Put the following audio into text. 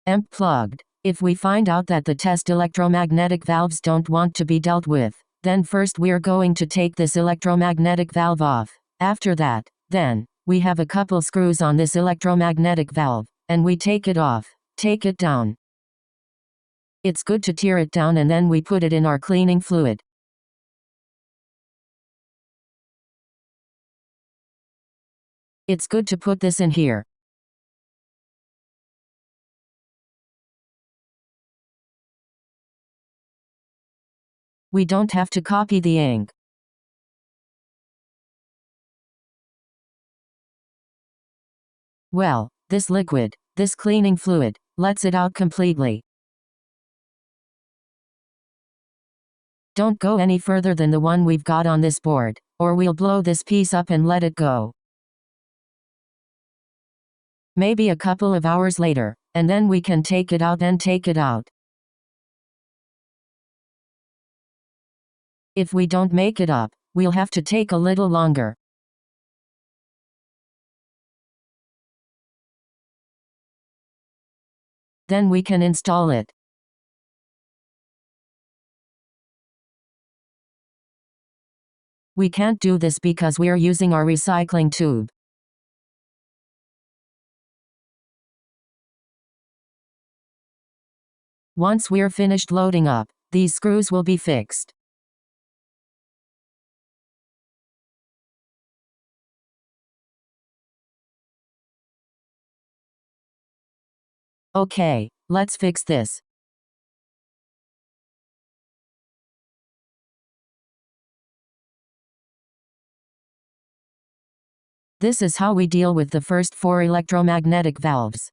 EMP plugged. If we find out that the test electromagnetic valves don't want to be dealt with, then first we're going to take this electromagnetic valve off. After that, then, we have a couple screws on this electromagnetic valve, and we take it off, take it down. It's good to tear it down and then we put it in our cleaning fluid. It's good to put this in here. We don't have to copy the ink. Well, this liquid, this cleaning fluid, lets it out completely. Don't go any further than the one we've got on this board, or we'll blow this piece up and let it go. Maybe a couple of hours later, and then we can take it out and take it out. If we don't make it up, we'll have to take a little longer. Then we can install it. We can't do this because we're using our recycling tube. Once we're finished loading up, these screws will be fixed. Okay, let's fix this. This is how we deal with the first 4 electromagnetic valves.